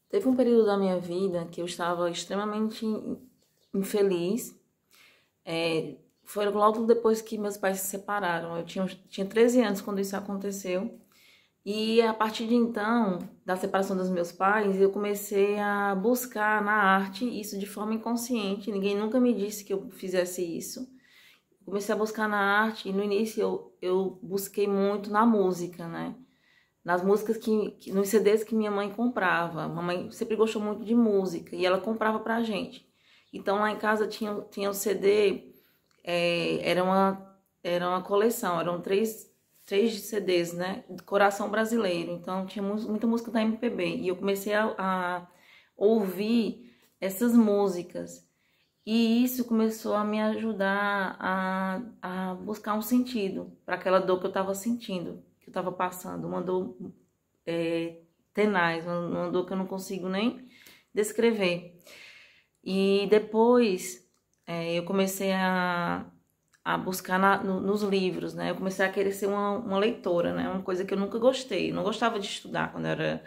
Teve um período da minha vida que eu estava extremamente infeliz. Foi logo depois que meus pais se separaram. Eu tinha 13 anos quando isso aconteceu. E a partir de então, da separação dos meus pais, eu comecei a buscar na arte isso de forma inconsciente. Ninguém nunca me disse que eu fizesse isso. Comecei a buscar na arte e no início eu busquei muito na música, né? Nas músicas nos CDs que minha mãe comprava. Mamãe sempre gostou muito de música e ela comprava pra gente. Então lá em casa tinha o CD, era uma coleção, eram três CDs, né? De coração brasileiro. Então tinha muita música da MPB. E eu comecei a ouvir essas músicas. E isso começou a me ajudar a buscar um sentido para aquela dor que eu estava sentindo, que eu estava passando. Uma dor tenaz, uma dor que eu não consigo nem descrever. E depois eu comecei a buscar nos livros, né? Eu comecei a querer ser uma leitora, né? Uma coisa que eu nunca gostei. Eu não gostava de estudar quando eu era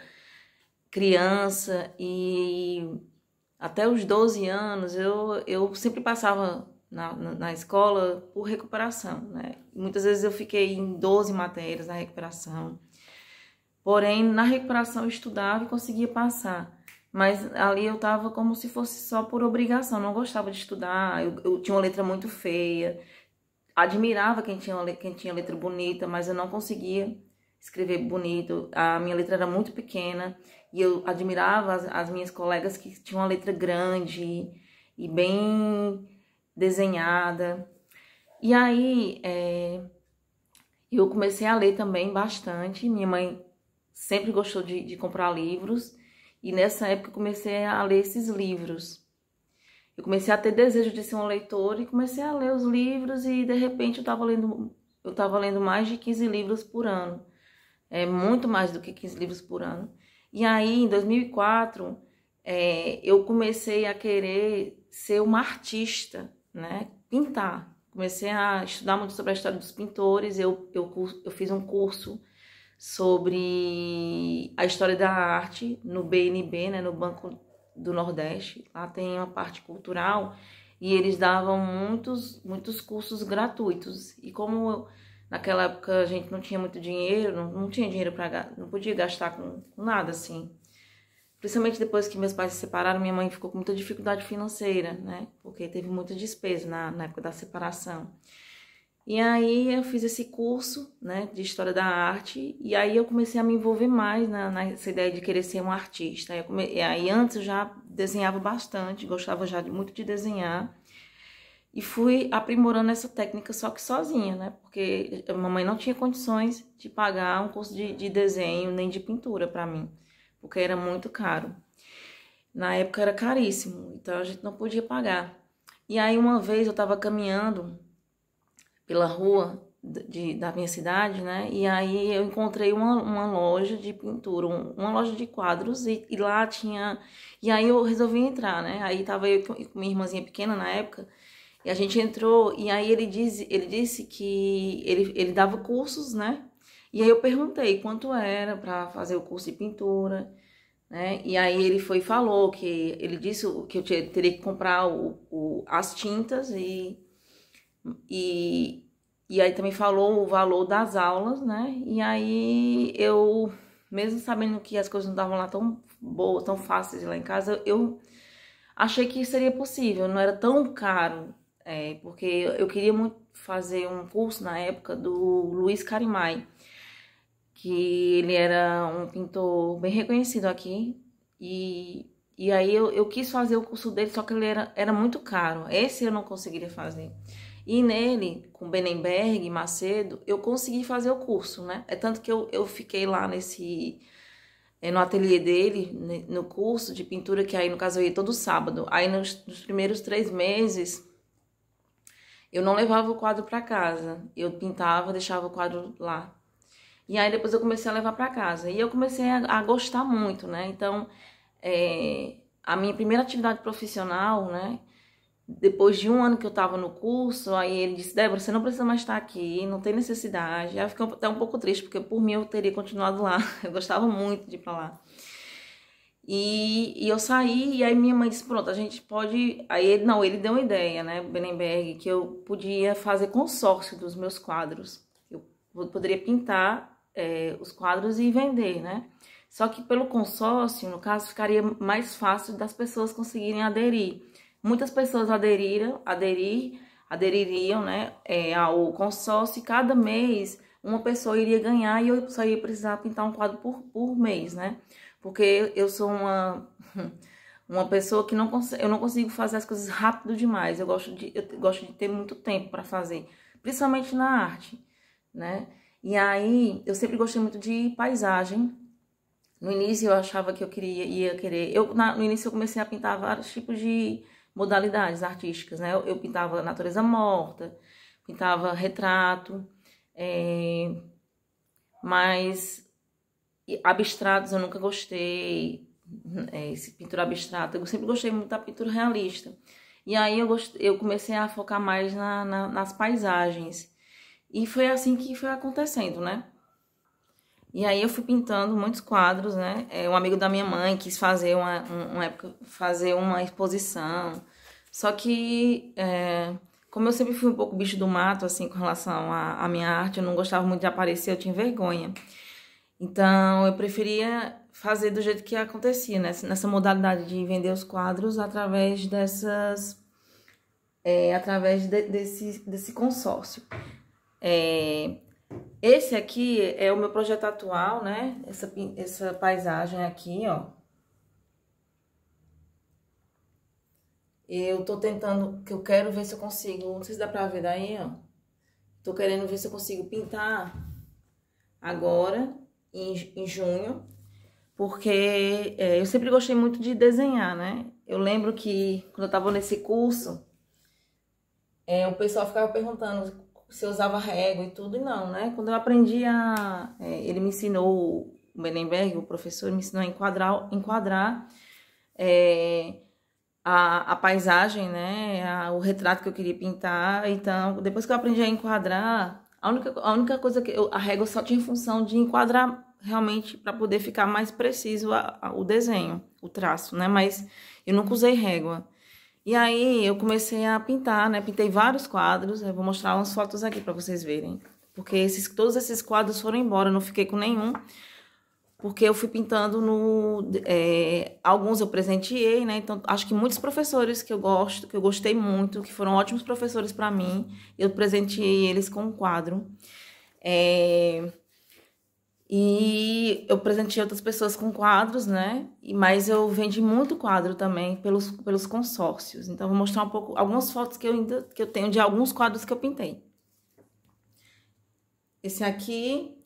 criança e até os 12 anos eu sempre passava na escola por recuperação, né? Muitas vezes eu fiquei em 12 matérias na recuperação. Porém, na recuperação eu estudava e conseguia passar. Mas ali eu tava como se fosse só por obrigação. Eu não gostava de estudar, eu tinha uma letra muito feia. Admirava quem tinha letra bonita, mas eu não conseguia escrever bonito. A minha letra era muito pequena e eu admirava as minhas colegas que tinham uma letra grande e bem desenhada. E aí eu comecei a ler também bastante. Minha mãe sempre gostou de comprar livros e nessa época eu comecei a ler esses livros. Eu comecei a ter desejo de ser uma leitora e comecei a ler os livros e de repente eu estava lendo mais de 15 livros por ano. É muito mais do que 15 livros por ano. E aí, em 2004, eu comecei a querer ser uma artista, né? Pintar. Comecei a estudar muito sobre a história dos pintores. Eu fiz um curso sobre a história da arte no BNB, né? No Banco do Nordeste. Lá tem uma parte cultural e eles davam muitos cursos gratuitos. E como naquela época a gente não tinha muito dinheiro, não tinha dinheiro não podia gastar com nada assim. Principalmente depois que meus pais se separaram, minha mãe ficou com muita dificuldade financeira, né? Porque teve muita despesa na época da separação. E aí eu fiz esse curso, né, de História da Arte, e aí eu comecei a me envolver mais nessa ideia de querer ser uma artista. E aí antes eu já desenhava bastante, gostava já muito de desenhar, e fui aprimorando essa técnica só que sozinha, né, porque a mamãe não tinha condições de pagar um curso de desenho nem de pintura para mim, porque era muito caro. Na época era caríssimo, então a gente não podia pagar. E aí uma vez eu estava caminhando pela rua da minha cidade, né? E aí eu encontrei uma loja de pintura, uma loja de quadros, e lá tinha... E aí eu resolvi entrar, né? Aí tava eu com minha irmãzinha pequena na época, e a gente entrou, e aí ele disse que ele dava cursos, né? E aí eu perguntei quanto era para fazer o curso de pintura, né? E aí ele foi e falou que... Ele disse que eu teria que comprar as tintas e aí também falou o valor das aulas, né? E aí eu, mesmo sabendo que as coisas não estavam lá tão boas, tão fáceis lá em casa, eu achei que seria possível, não era tão caro, porque eu queria muito fazer um curso na época do Luiz Carimai, que ele era um pintor bem reconhecido aqui, e aí eu quis fazer o curso dele, só que ele era muito caro, esse eu não conseguiria fazer. E nele, com Benenberg e Macedo, eu consegui fazer o curso, né? É tanto que eu fiquei lá no ateliê dele, no curso de pintura, que aí no caso eu ia todo sábado. Aí nos primeiros 3 meses, eu não levava o quadro para casa. Eu pintava, deixava o quadro lá. E aí depois eu comecei a levar para casa. E eu comecei a gostar muito, né? Então, a minha primeira atividade profissional, né? Depois de 1 ano que eu tava no curso, aí ele disse, Débora, você não precisa mais estar aqui, não tem necessidade. Aí eu fiquei até um pouco triste, porque por mim eu teria continuado lá. Eu gostava muito de ir pra lá. E eu saí, e aí minha mãe disse, pronto, a gente pode... Aí ele, não, ele deu uma ideia, né, Berenberg, que eu podia fazer consórcio dos meus quadros. Eu poderia pintar os quadros e vender, né? Só que pelo consórcio, no caso, ficaria mais fácil das pessoas conseguirem aderir. Muitas pessoas adeririam, né, ao consórcio, e cada mês uma pessoa iria ganhar e eu só ia precisar pintar um quadro por mês, né? Porque eu sou uma pessoa que eu não consigo fazer as coisas rápido demais. Eu gosto de ter muito tempo para fazer, principalmente na arte, né? E aí eu sempre gostei muito de paisagem. No início eu achava que ia querer. No início eu comecei a pintar vários tipos de modalidades artísticas, né? Eu pintava natureza morta, pintava retrato, mas abstratos eu nunca gostei, esse pintura abstrata. Eu sempre gostei muito da pintura realista. E aí eu comecei a focar mais nas paisagens. E foi assim que foi acontecendo, né? E aí eu fui pintando muitos quadros, né? Um amigo da minha mãe quis fazer uma época, fazer uma exposição. Só que, como eu sempre fui um pouco bicho do mato, assim, com relação à minha arte, eu não gostava muito de aparecer, eu tinha vergonha. Então, eu preferia fazer do jeito que acontecia, né? Nessa modalidade de vender os quadros através desse consórcio. Esse aqui é o meu projeto atual, né? Essa paisagem aqui, ó. Eu tô tentando, que eu quero ver se eu consigo, não sei se dá pra ver daí, ó. Tô querendo ver se eu consigo pintar agora, em junho, porque eu sempre gostei muito de desenhar, né? Eu lembro que quando eu tava nesse curso, o pessoal ficava perguntando se eu usava régua e tudo, e não, né? Quando eu aprendi ele me ensinou, o Berenberg, o professor, me ensinou a enquadrar a paisagem, né? O retrato que eu queria pintar. Então, depois que eu aprendi a enquadrar, a única coisa que a régua só tinha função de enquadrar realmente para poder ficar mais preciso o desenho, o traço, né? Mas eu nunca usei régua. E aí eu comecei a pintar, né? Pintei vários quadros. Eu vou mostrar umas fotos aqui para vocês verem. Porque todos esses quadros foram embora, eu não fiquei com nenhum. Porque eu fui pintando alguns eu presenteei, né? Então, acho que muitos professores que eu gostei muito, que foram ótimos professores para mim, eu presenteei eles com um quadro. E eu presenteei outras pessoas com quadros, né? Mas eu vendi muito quadro também pelos consórcios. Então, vou mostrar algumas fotos que eu tenho de alguns quadros que eu pintei. Esse aqui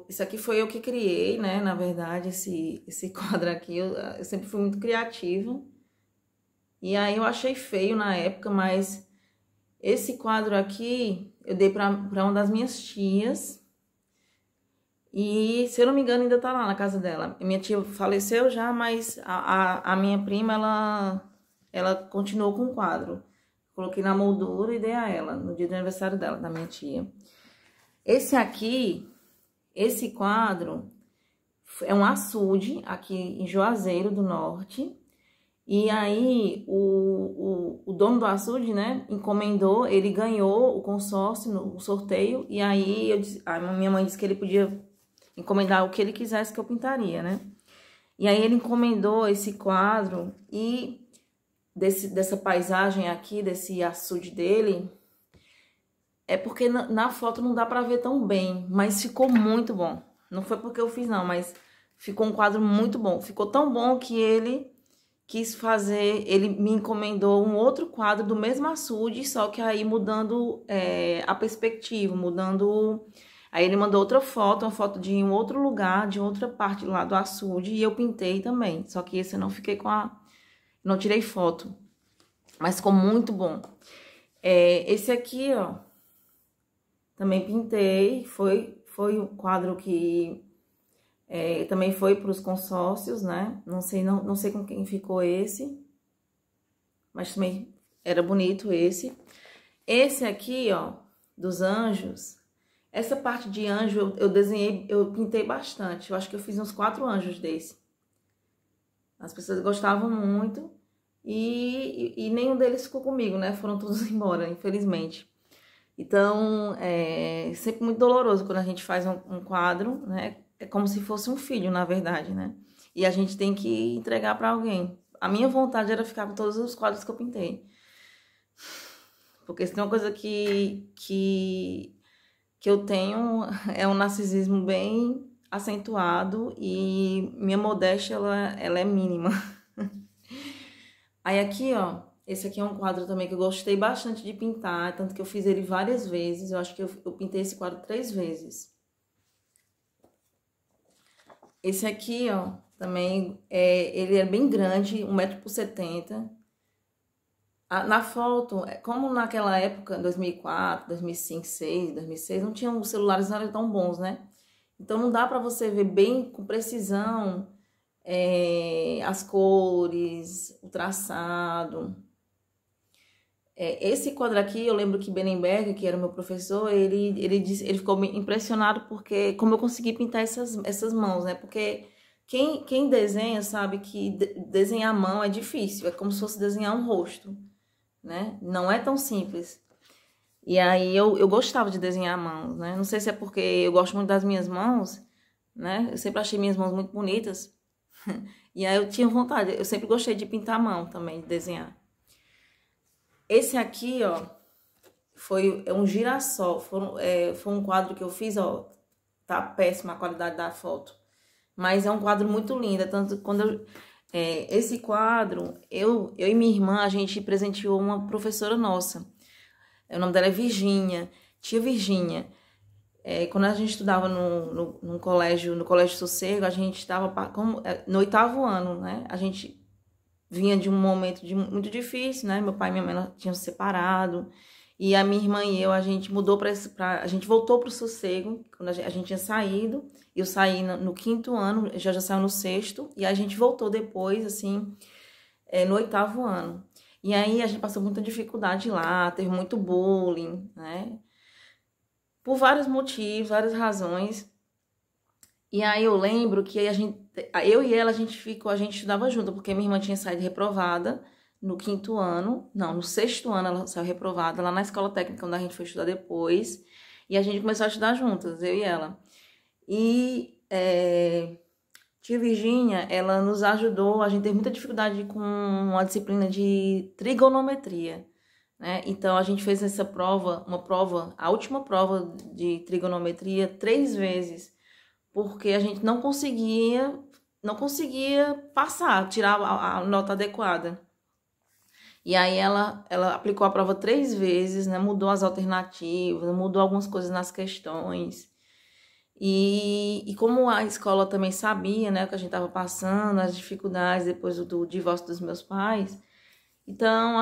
isso aqui foi eu que criei, né? Na verdade, esse quadro aqui, eu sempre fui muito criativa. E aí eu achei feio na época, mas esse quadro aqui eu dei pra uma das minhas tias. E, se eu não me engano, ainda tá lá na casa dela. Minha tia faleceu já, mas a minha prima, ela continuou com o quadro. Coloquei na moldura e dei a ela, no dia do aniversário dela, da minha tia. Esse quadro é um açude aqui em Juazeiro do Norte. E aí, o dono do açude, né, encomendou, ele ganhou o consórcio no sorteio. E aí, a minha mãe disse que ele podia encomendar o que ele quisesse que eu pintaria, né? E aí ele encomendou esse quadro e dessa paisagem aqui, desse açude dele, porque na foto não dá pra ver tão bem, mas ficou muito bom. Não foi porque eu fiz não, mas ficou um quadro muito bom. Ficou tão bom que ele ele me encomendou um outro quadro do mesmo açude, só que aí mudando a perspectiva, Aí ele mandou outra foto, uma foto de um outro lugar, de outra parte lá do açude, e eu pintei também. Só que esse eu não fiquei não tirei foto, mas ficou muito bom. Esse aqui, ó, também pintei, foi um quadro que também foi para os consórcios, né? Não sei com quem ficou esse, mas também era bonito esse. Esse aqui, ó, dos anjos, Essa parte de anjo eu desenhei, eu pintei bastante. Eu acho que eu fiz uns 4 anjos desse. As pessoas gostavam muito e nenhum deles ficou comigo, né? Foram todos embora, infelizmente. Então, é sempre muito doloroso quando a gente faz um quadro, né? É como se fosse um filho, na verdade, né? E a gente tem que entregar para alguém. A minha vontade era ficar com todos os quadros que eu pintei. Porque se tem uma coisa que eu tenho, é um narcisismo bem acentuado e minha modéstia, ela é mínima. Aí aqui, ó, esse aqui é um quadro também que eu gostei bastante de pintar, tanto que eu fiz ele várias vezes. Eu acho que eu pintei esse quadro 3 vezes. Esse aqui, ó, também, ele é bem grande, 1,70 m. Na foto, como naquela época, 2004, 2005, 2006, 2006, não tinham, os celulares não eram tão bons, né? Então não dá pra você ver bem com precisão as cores, o traçado. Esse quadro aqui, eu lembro que Berenberg, que era meu professor, ele ficou impressionado porque como eu consegui pintar essas mãos, né? Porque quem desenha sabe que desenhar a mão é difícil, é como se fosse desenhar um rosto, né? Não é tão simples. E aí eu gostava de desenhar mãos, né? Não sei se é porque eu gosto muito das minhas mãos, né? Eu sempre achei minhas mãos muito bonitas. E aí eu tinha vontade, eu sempre gostei de pintar a mão também, de desenhar. Esse aqui, ó, foi um girassol, foi um quadro que eu fiz, ó, tá péssima a qualidade da foto. Mas é um quadro muito lindo, tanto quando esse quadro, eu e minha irmã, a gente presenteou uma professora nossa. O nome dela é Virgínia, tia Virgínia. Quando a gente estudava no colégio Sossego, a gente estava no 8º ano, né? A gente vinha de um momento muito difícil, né? Meu pai e minha mãe tinham se separado. E a minha irmã e eu, a gente mudou a gente voltou para o Sossego, quando a gente tinha saído. Eu saí no 5º ano, já saiu no 6º. E a gente voltou depois, assim, no 8º ano. E aí a gente passou muita dificuldade lá, teve muito bullying, né? Por vários motivos, várias razões. E aí eu lembro que eu e ela, a gente estudava junto, porque minha irmã tinha saído reprovada no 5º ano, não, no 6º ano ela saiu reprovada, lá na escola técnica, onde a gente foi estudar depois, e a gente começou a estudar juntas, eu e ela. E tia Virgínia, ela nos ajudou, a gente teve muita dificuldade com uma disciplina de trigonometria, né? Então a gente fez essa prova, a última prova de trigonometria 3 vezes, porque a gente não conseguia passar, tirar a nota adequada. E aí ela aplicou a prova 3 vezes, né? Mudou as alternativas, mudou algumas coisas nas questões. E como a escola também sabia, né, o que a gente estava passando, as dificuldades depois do divórcio dos meus pais, então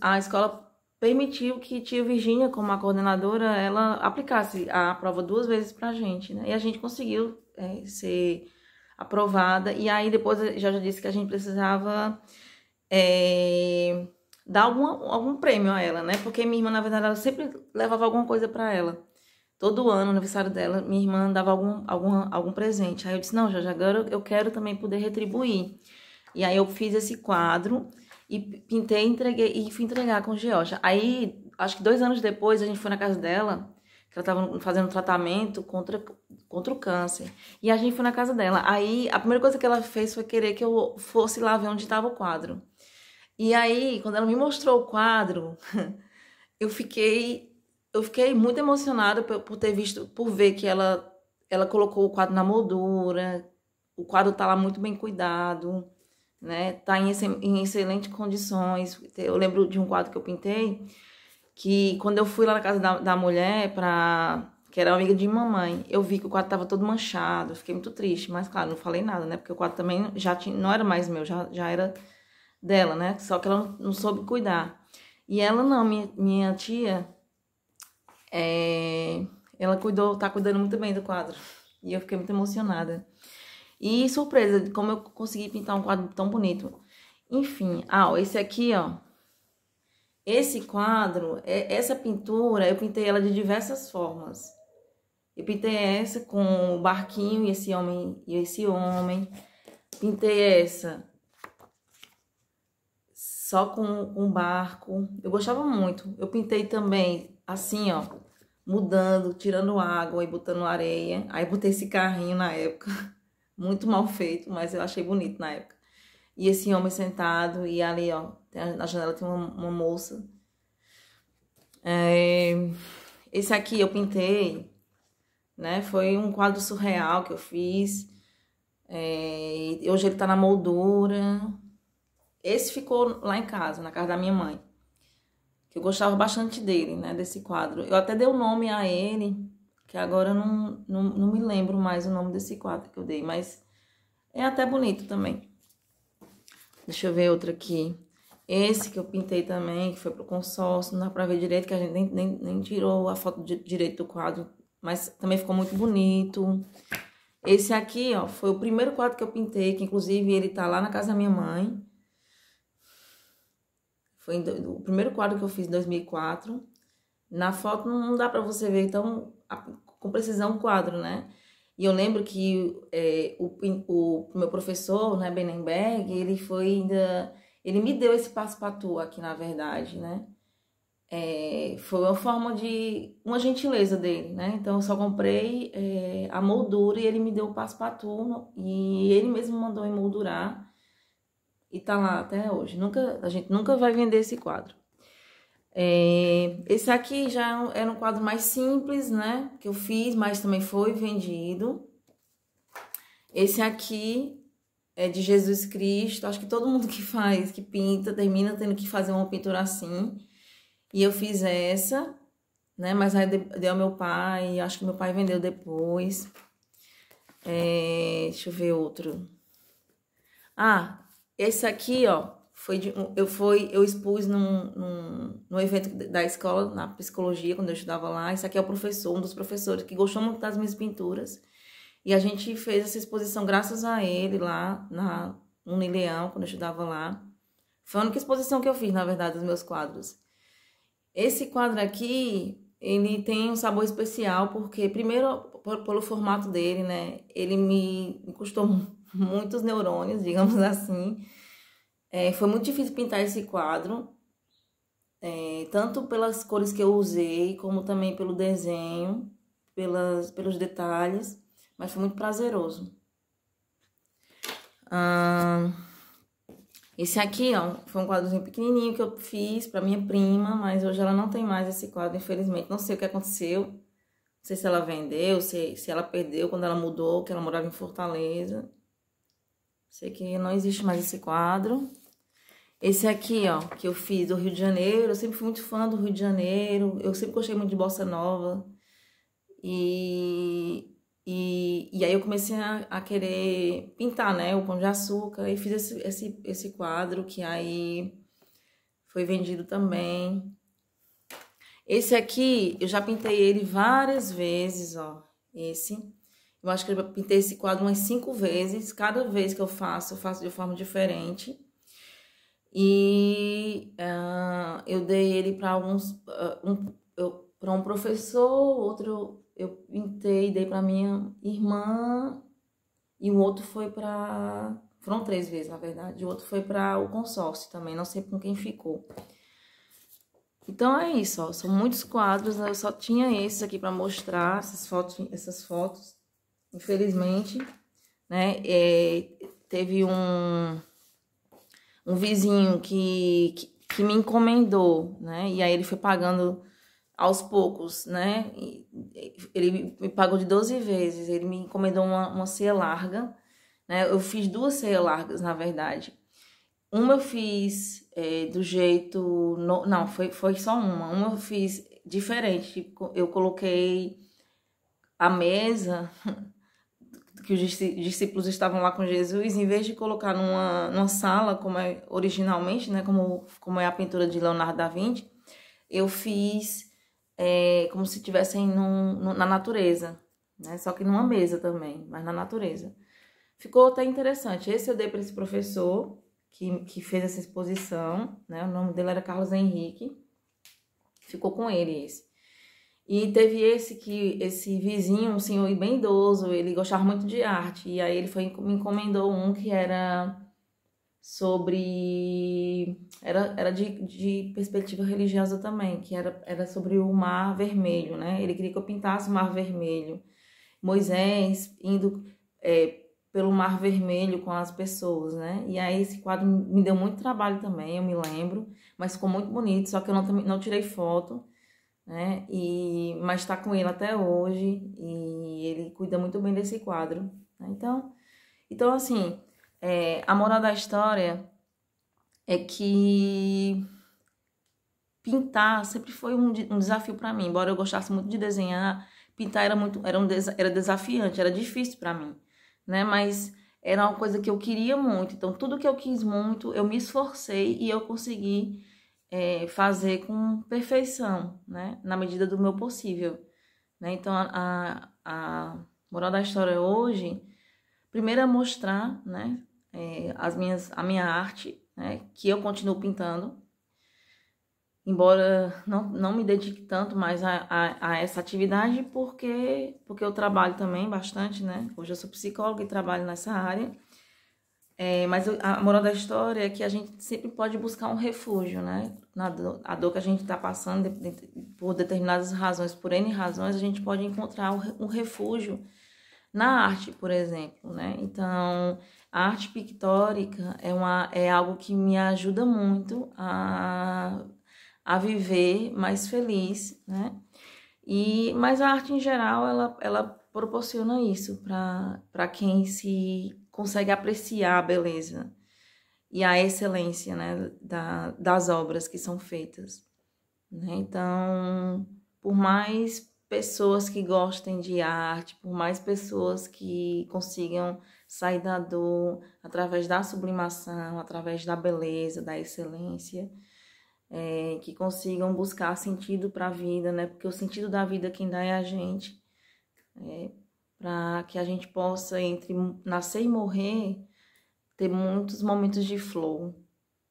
a escola permitiu que tia Virgínia, como a coordenadora, ela aplicasse a prova 2 vezes pra gente, né? E a gente conseguiu ser aprovada. E aí depois já disse que a gente precisava dar algum prêmio a ela, né? Porque minha irmã, na verdade, ela sempre levava alguma coisa pra ela. Todo ano, no aniversário dela, minha irmã dava algum presente. Aí eu disse, não, Jorge, agora eu quero também poder retribuir. E aí eu fiz esse quadro e pintei, entreguei e fui entregar com Georgia. Aí, acho que 2 anos depois, a gente foi na casa dela, que ela estava fazendo tratamento contra o câncer. E a gente foi na casa dela. Aí, a primeira coisa que ela fez foi querer que eu fosse lá ver onde estava o quadro. E aí, quando ela me mostrou o quadro, eu fiquei muito emocionada por ver que ela colocou o quadro na moldura, o quadro tá lá muito bem cuidado, né? Tá em excelentes condições. Eu lembro de um quadro que eu pintei, que quando eu fui lá na casa da mulher, que era amiga de mamãe, eu vi que o quadro tava todo manchado, fiquei muito triste, mas claro, não falei nada, né? Porque o quadro também não era mais meu, já era dela, né? Só que ela não soube cuidar. E ela não, minha tia, ela tá cuidando muito bem do quadro. E eu fiquei muito emocionada. E surpresa de como eu consegui pintar um quadro tão bonito. Enfim, esse aqui, ó. Esse quadro, essa pintura, eu pintei ela de diversas formas. Eu pintei essa com o barquinho e esse homem. Pintei essa só com um barco. Eu gostava muito. Eu pintei também assim, ó, mudando, tirando água e botando areia. Aí botei esse carrinho na época, muito mal feito, mas eu achei bonito na época. E esse homem sentado, e ali, ó, na janela tem uma moça. Esse aqui eu pintei, né? Foi um quadro surreal que eu fiz. Hoje ele tá na moldura. Esse ficou lá em casa, na casa da minha mãe. Que eu gostava bastante dele, né? Desse quadro. Eu até dei o nome a ele, que agora eu não me lembro mais o nome desse quadro que eu dei, mas é até bonito também. Deixa eu ver outro aqui. Esse que eu pintei também, que foi pro consórcio, não dá pra ver direito, que a gente nem tirou a foto direito do quadro, mas também ficou muito bonito. Esse aqui, ó, foi o primeiro quadro que eu pintei, que inclusive ele tá lá na casa da minha mãe. Foi o primeiro quadro que eu fiz em 2004. Na foto não dá pra você ver tão com precisão o quadro, né? E eu lembro que o meu professor, né, Benenberg, ele me deu esse passe-patou aqui, na verdade, né? Foi uma forma de uma gentileza dele, né? Então eu só comprei a moldura e ele me deu o passe-patou e ele mesmo mandou emoldurar e tá lá até hoje. A gente nunca vai vender esse quadro. Esse aqui já era um quadro mais simples, né? Que eu fiz, mas também foi vendido. Esse aqui é de Jesus Cristo. Acho que todo mundo que pinta, termina tendo que fazer uma pintura assim. E eu fiz essa, né? Mas aí deu ao meu pai. Acho que meu pai vendeu depois. Deixa eu ver outro. Esse aqui, ó. Eu expus num evento da escola, na psicologia, quando eu estudava lá. Esse aqui é o professor, um dos professores, que gostou muito das minhas pinturas. E a gente fez essa exposição graças a ele lá no Nileão, quando eu estudava lá. Foi a única exposição que eu fiz, na verdade, dos meus quadros. Esse quadro aqui, ele tem um sabor especial, porque, primeiro, pelo formato dele, né? Ele me custou muitos neurônios, digamos assim. Foi muito difícil pintar esse quadro, tanto pelas cores que eu usei, como também pelo desenho, pelos detalhes, mas foi muito prazeroso. Esse aqui, ó, foi um quadrozinho pequenininho que eu fiz pra minha prima, mas hoje ela não tem mais esse quadro, infelizmente. Não sei o que aconteceu, não sei se ela vendeu, se ela perdeu quando ela mudou, que ela morava em Fortaleza. Sei que não existe mais esse quadro. Esse aqui, ó, que eu fiz do Rio de Janeiro, eu sempre fui muito fã do Rio de Janeiro, eu sempre gostei muito de bossa nova. E aí eu comecei a querer pintar, né, o Pão de Açúcar, e fiz esse quadro, que aí foi vendido também. Esse aqui, eu já pintei ele várias vezes, ó, Eu acho que eu pintei esse quadro umas 5 vezes, cada vez que eu faço de forma diferente. E eu dei ele para para um professor, outro eu pintei, dei para minha irmã, e o outro foi para... Foram 3 vezes, na verdade. O outro foi para o consórcio também, não sei com quem ficou. Então é isso, ó, são muitos quadros, né? Eu só tinha esses aqui para mostrar, essas fotos. Infelizmente, né? Teve um vizinho que me encomendou, né? E aí ele foi pagando aos poucos, né? Ele me pagou de 12 vezes. Ele me encomendou uma ceia larga, né? Eu fiz 2 ceias largas, na verdade. Uma eu fiz do jeito... Não, foi só uma. Uma eu fiz diferente. Tipo, eu coloquei a mesa que os discípulos estavam lá com Jesus, em vez de colocar numa sala, como é originalmente, né? Como é a pintura de Leonardo da Vinci, eu fiz como se estivessem na natureza, né? Só que numa mesa também, mas na natureza. Ficou até interessante. Esse eu dei para esse professor que fez essa exposição, né? O nome dele era Carlos Henrique. Ficou com ele esse. E teve esse vizinho, um senhor bem idoso, ele gostava muito de arte. E aí ele me encomendou um que era sobre... Era de perspectiva religiosa também, que era sobre o Mar Vermelho, né? Ele queria que eu pintasse o Mar Vermelho. Moisés indo pelo Mar Vermelho com as pessoas, né? E aí esse quadro me deu muito trabalho também, eu me lembro. Mas ficou muito bonito, só que eu não tirei foto, né? Mas está com ele até hoje e ele cuida muito bem desse quadro, né? Então assim, a moral da história é que pintar sempre foi um desafio para mim. Embora eu gostasse muito de desenhar, pintar era desafiante, era difícil para mim, né? Mas era uma coisa que eu queria muito. Então tudo que eu quis muito, eu me esforcei e eu consegui fazer com perfeição, né? Na medida do meu possível, né? Então a moral da história hoje, primeiro é mostrar, né? A minha arte, né? Que eu continuo pintando, embora não me dedique tanto mais a essa atividade, porque eu trabalho também bastante, né? Hoje eu sou psicóloga e trabalho nessa área. Mas a moral da história é que a gente sempre pode buscar um refúgio, né? A dor que a gente está passando por determinadas razões, por N razões, a gente pode encontrar um refúgio na arte, por exemplo, né? Então, a arte pictórica é algo que me ajuda muito a viver mais feliz, né? Mas a arte em geral, ela proporciona isso para quem se consegue apreciar a beleza e a excelência, né, das obras que são feitas, né? Então, por mais pessoas que gostem de arte, por mais pessoas que consigam sair da dor através da sublimação, através da beleza, da excelência, que consigam buscar sentido para a vida, né? Porque o sentido da vida quem dá é a gente, para que a gente possa, entre nascer e morrer, ter muitos momentos de flow,